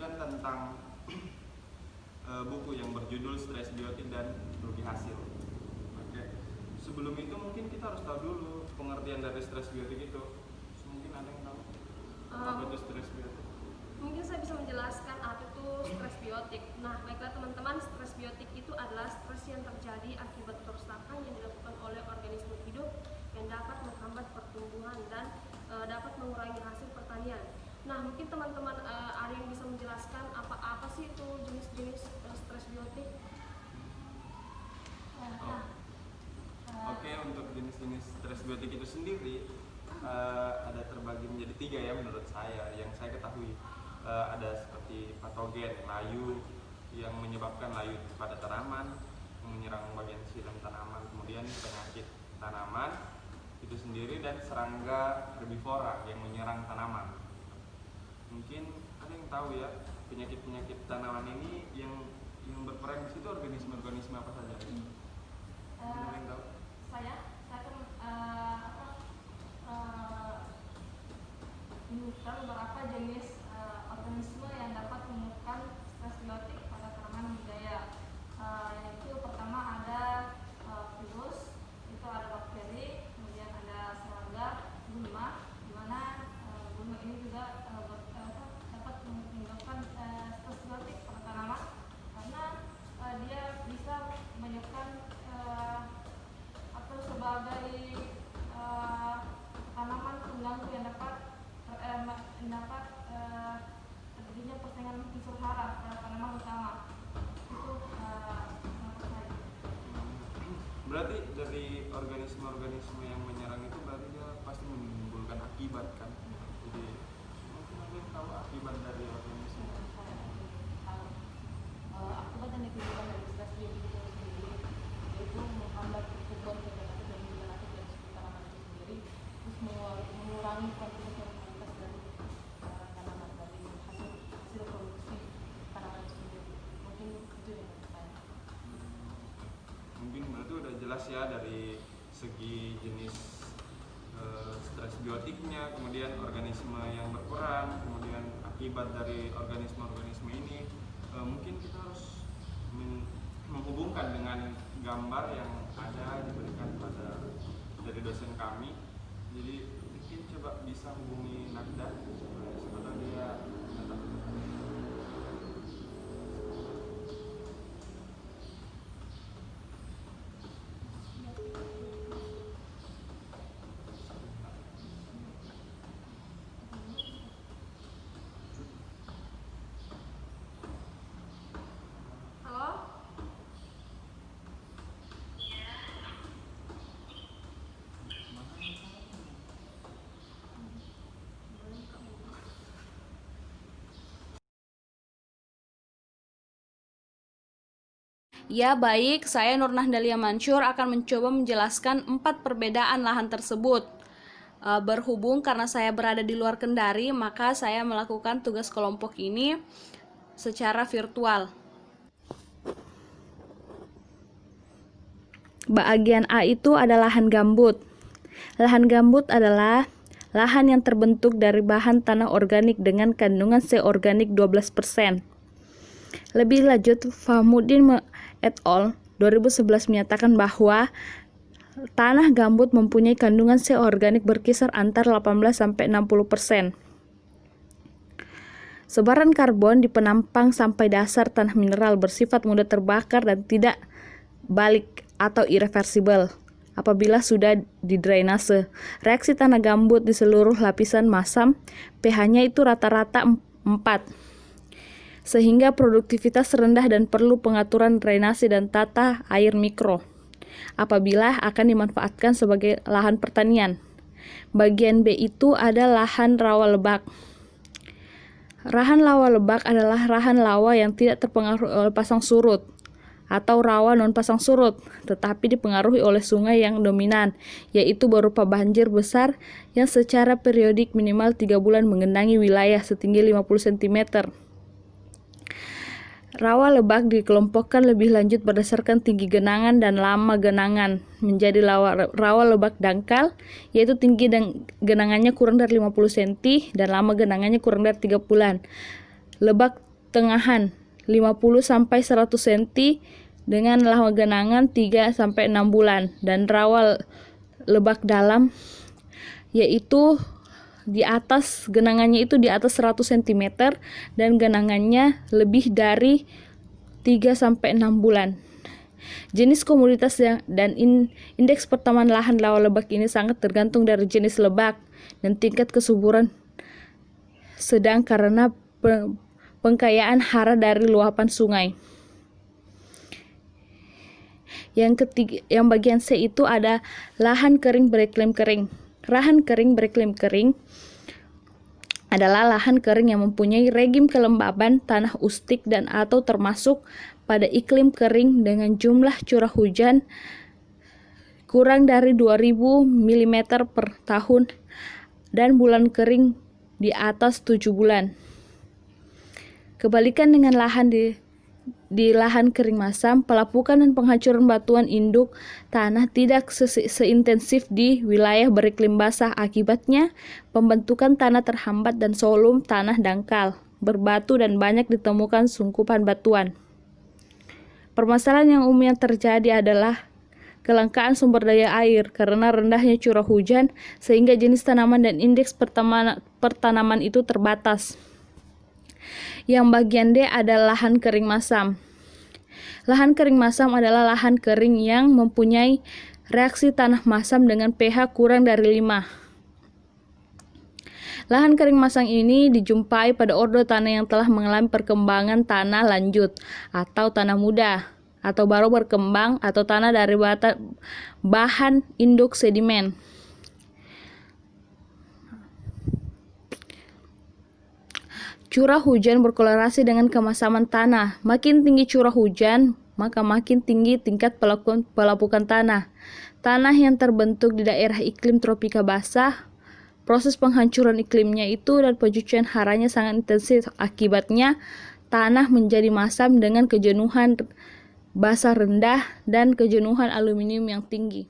diskusikan tentang buku yang berjudul Stres Biotik dan Rugi Hasil. Oke. Sebelum itu mungkin kita harus tahu dulu pengertian dari stres biotik itu. Mungkin ada yang tahu apa itu stres biotik? Mungkin saya bisa menjelaskan apa itu stres biotik. Nah, baiklah teman-teman, stres biotik itu adalah stres yang terjadi akibat kerusakan yang dilakukan oleh organisme hidup yang dapat menghambat pertumbuhan dan dapat mengurangi hasil pertanian. Nah, mungkin teman-teman ada yang bisa menjelaskan apa sih itu jenis-jenis stres biotik? Oke, untuk jenis-jenis stres biotik itu sendiri ada terbagi menjadi 3 ya menurut saya yang saya ketahui. Ada seperti patogen, layu yang menyebabkan layu pada tanaman, menyerang bagian silang tanaman, kemudian penyakit tanaman itu sendiri, dan serangga herbivora yang menyerang tanaman. Mungkin ada yang tahu ya penyakit-penyakit tanaman ini yang berperan di situ organisme-organisme apa saja? Ada yang tahu? Saya menyebutkan beberapa jenis organisme yang dapat menyebabkan stres biotik pada tanaman budidaya. Yaitu pertama ada virus, itu ada bakteri, kemudian ada serangga, gulma, di mana gulma ini juga dapat menyebabkan stres biotik pada tanaman karena dia bisa menyebabkan atau sebagai tanaman pengganggu yang dapat terjadinya persaingan unsur hara pada tanaman utama. Itu Berarti dari organisme-organisme yang menyerang itu berarti dia pasti menimbulkan akibat kan? Jadi mungkin ada yang tahu akibat dari organisme? Akibat yang ditimbulkan dari stres biotik itu sendiri yaitu menghambat pertumbuhan vegetatif dan vegetatif dari tanaman itu sendiri, terus mengurangi kuantitas dan kualitas dari tanaman, dari hasil produksi tanaman itu sendiri. Mungkin itu yang saya. Mungkin berarti udah jelas ya dari segi jenis stres biotiknya, kemudian organisme yang berperan, kemudian akibat dari organisme-organisme ini. Mungkin kita harus menghubungkan dengan gambar yang ada diberikan dari dosen kami. Jadi mungkin coba bisa hubungi Nagda supaya dia datang. Ya baik, saya Nur Nahdalia Mansur akan mencoba menjelaskan 4 perbedaan lahan tersebut. Berhubung karena saya berada di luar Kendari, maka saya melakukan tugas kelompok ini secara virtual. Bagian A itu adalah lahan gambut. Lahan gambut adalah lahan yang terbentuk dari bahan tanah organik dengan kandungan C organik 12%. Lebih lanjut, Fahmuddin et al. 2011 menyatakan bahwa tanah gambut mempunyai kandungan C organik berkisar antara 18-60%. Sebaran karbon di penampang sampai dasar tanah mineral bersifat mudah terbakar dan tidak balik atau irreversibel apabila sudah didrainase. Reaksi tanah gambut di seluruh lapisan masam pH-nya itu rata-rata 4, sehingga produktivitas rendah dan perlu pengaturan drainase dan tata air mikro apabila akan dimanfaatkan sebagai lahan pertanian. Bagian B itu ada lahan rawa lebak. Lahan rawa lebak adalah lahan lawa yang tidak terpengaruh oleh pasang surut atau rawa non pasang surut, tetapi dipengaruhi oleh sungai yang dominan, yaitu berupa banjir besar yang secara periodik minimal 3 bulan menggenangi wilayah setinggi 50 cm. Rawa lebak dikelompokkan lebih lanjut berdasarkan tinggi genangan dan lama genangan menjadi rawa lebak dangkal, yaitu tinggi dan genangannya kurang dari 50 cm dan lama genangannya kurang dari 3 bulan. Lebak tengahan 50-100 cm dengan lama genangan 3-6 bulan, dan rawa lebak dalam yaitu di atas genangannya itu di atas 100 cm dan genangannya lebih dari 3-6 bulan. Jenis komoditas dan indeks pertamanan lahan rawa lebak ini sangat tergantung dari jenis lebak dan tingkat kesuburan sedang karena pengkayaan hara dari luapan sungai. Yang ketiga, yang bagian C itu ada lahan kering bereklim kering. Lahan kering bereklim kering adalah lahan kering yang mempunyai regim kelembaban tanah ustik dan atau termasuk pada iklim kering dengan jumlah curah hujan kurang dari 2000 mm per tahun dan bulan kering di atas 7 bulan. Kebalikan dengan lahan di lahan kering masam, pelapukan dan penghancuran batuan induk tanah tidak seintensif di wilayah beriklim basah. Akibatnya, pembentukan tanah terhambat dan volume tanah dangkal, berbatu dan banyak ditemukan sungkupan batuan. Permasalahan yang umumnya terjadi adalah kelangkaan sumber daya air karena rendahnya curah hujan sehingga jenis tanaman dan indeks pertanaman itu terbatas. Yang bagian D adalah lahan kering masam. Lahan kering masam adalah lahan kering yang mempunyai reaksi tanah masam dengan pH kurang dari 5. Lahan kering masam ini dijumpai pada ordo tanah yang telah mengalami perkembangan tanah lanjut atau tanah muda atau baru berkembang atau tanah dari bahan induk sedimen. Curah hujan berkorelasi dengan kemasaman tanah. Makin tinggi curah hujan, maka makin tinggi tingkat pelapukan tanah. Tanah yang terbentuk di daerah iklim tropika basah, proses penghancuran iklimnya itu dan pencucian haranya sangat intensif. Akibatnya, tanah menjadi masam dengan kejenuhan basah rendah dan kejenuhan aluminium yang tinggi.